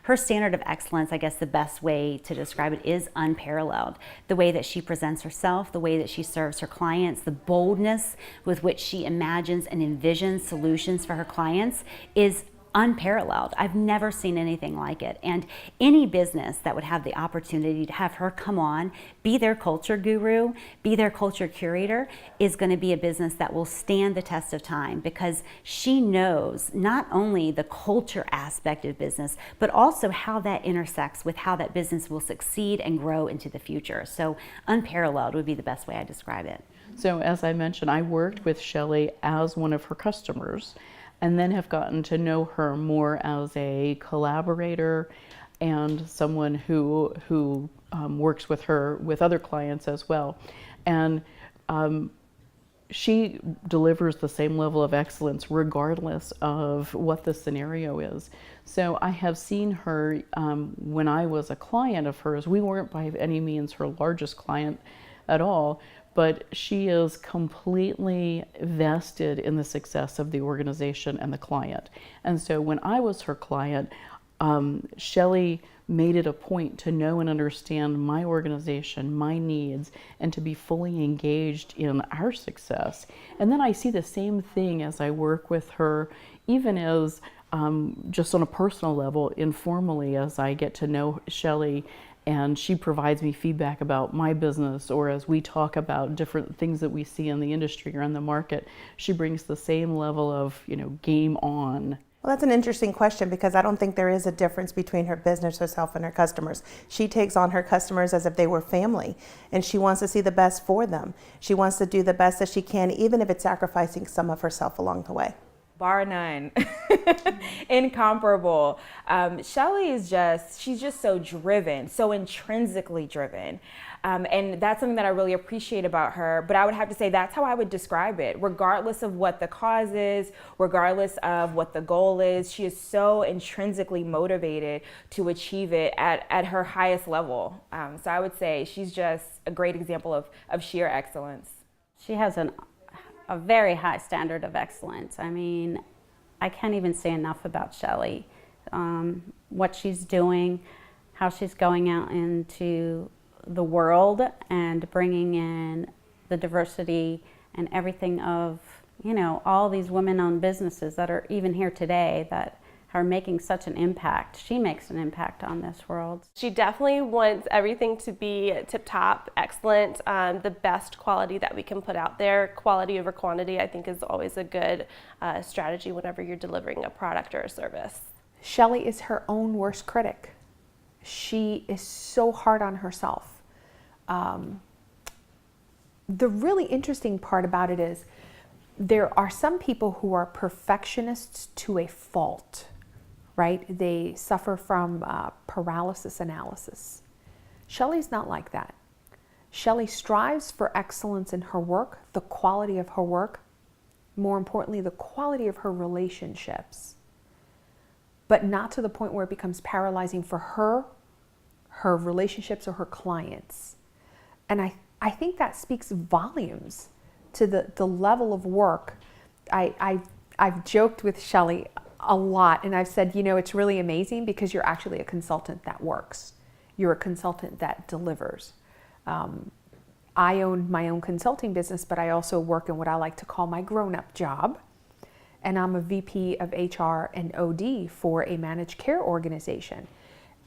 her standard of excellence, I guess the best way to describe it, is unparalleled. The way that she presents herself, the way that she serves her clients, the boldness with which she imagines and envisions solutions for her clients is unparalleled. I've never seen anything like it. And any business that would have the opportunity to have her come on, be their culture guru, be their culture curator, is going to be a business that will stand the test of time, because she knows not only the culture aspect of business, but also how that intersects with how that business will succeed and grow into the future. So unparalleled would be the best way I describe it. So as I mentioned, I worked with Shelley as one of her customers, and then have gotten to know her more as a collaborator and someone who works with her with other clients as well. And she delivers the same level of excellence regardless of what the scenario is. So I have seen her when I was a client of hers. We weren't by any means her largest client at all, but she is completely vested in the success of the organization and the client. And so when I was her client, Shelley made it a point to know and understand my organization, my needs, and to be fully engaged in our success. And then I see the same thing as I work with her, even as just on a personal level, informally, as I get to know Shelley and she provides me feedback about my business, or as we talk about different things that we see in the industry or in the market, she brings the same level of, game on. Well, that's an interesting question, because I don't think there is a difference between her business herself and her customers. She takes on her customers as if they were family, and she wants to see the best for them. She wants to do the best that she can, even if it's sacrificing some of herself along the way. Bar none. Incomparable. Shelley is she's just so driven, so intrinsically driven. And that's something that I really appreciate about her. But I would have to say that's how I would describe it. Regardless of what the cause is, regardless of what the goal is, she is so intrinsically motivated to achieve it at her highest level. So I would say she's just a great example of sheer excellence. She has a very high standard of excellence. I mean, I can't even say enough about Shelley. What she's doing, how she's going out into the world and bringing in the diversity and everything of, all these women-owned businesses that are even here today that are making such an impact. She makes an impact on this world. She definitely wants everything to be tip-top, excellent, the best quality that we can put out there. Quality over quantity, I think, is always a good strategy whenever you're delivering a product or a service. Shelley is her own worst critic. She is so hard on herself. The really interesting part about it is there are some people who are perfectionists to a fault, right? They suffer from paralysis analysis. Shelley's not like that. Shelley strives for excellence in her work, the quality of her work, more importantly, the quality of her relationships, but not to the point where it becomes paralyzing for her relationships, or her clients. And I think that speaks volumes to the level of work. I've joked with Shelley a lot, and I've said, it's really amazing because you're actually a consultant that works. You're a consultant that delivers. I own my own consulting business, but I also work in what I like to call my grown-up job. And I'm a VP of HR and OD for a managed care organization.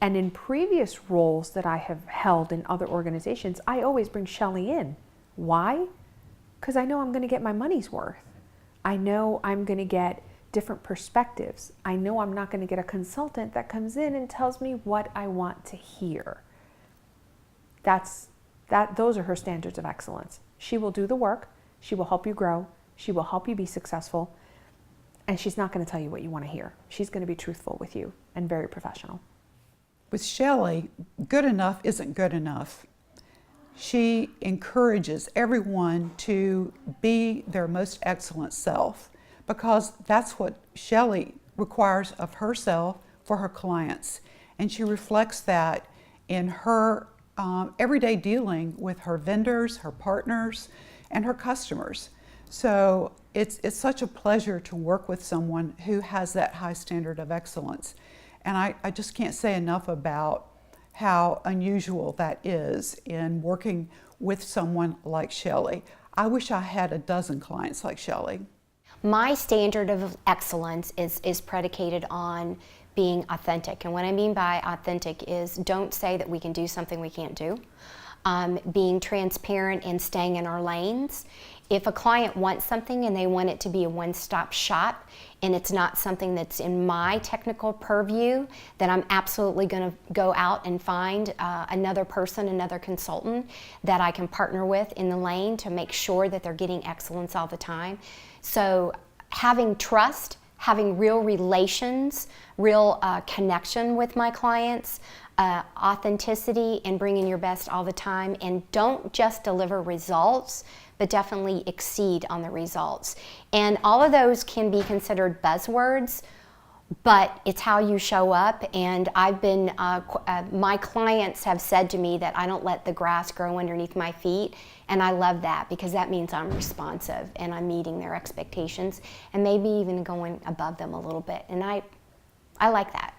And in previous roles that I have held in other organizations, I always bring Shelley in. Why? Because I know I'm going to get my money's worth. I know I'm going to get different perspectives. I know I'm not going to get a consultant that comes in and tells me what I want to hear. Those are her standards of excellence. She will do the work. She will help you grow. She will help you be successful. And she's not going to tell you what you want to hear. She's going to be truthful with you and very professional. With Shelley, good enough isn't good enough. She encourages everyone to be their most excellent self, because that's what Shelley requires of herself for her clients. And she reflects that in her everyday dealing with her vendors, her partners, and her customers. So it's such a pleasure to work with someone who has that high standard of excellence. And I just can't say enough about how unusual that is in working with someone like Shelley. I wish I had a dozen clients like Shelley. My standard of excellence is predicated on being authentic. And what I mean by authentic is don't say that we can do something we can't do. Being transparent and staying in our lanes. If a client wants something and they want it to be a one-stop shop and it's not something that's in my technical purview, then I'm absolutely going to go out and find another person, another consultant that I can partner with in the lane to make sure that they're getting excellence all the time. So having trust, having real relations, real connection with my clients, authenticity, and bringing your best all the time, and don't just deliver results, but definitely exceed on the results. And all of those can be considered buzzwords, but it's how you show up. And I've been, my clients have said to me that I don't let the grass grow underneath my feet, and I love that because that means I'm responsive and I'm meeting their expectations and maybe even going above them a little bit. And I like that.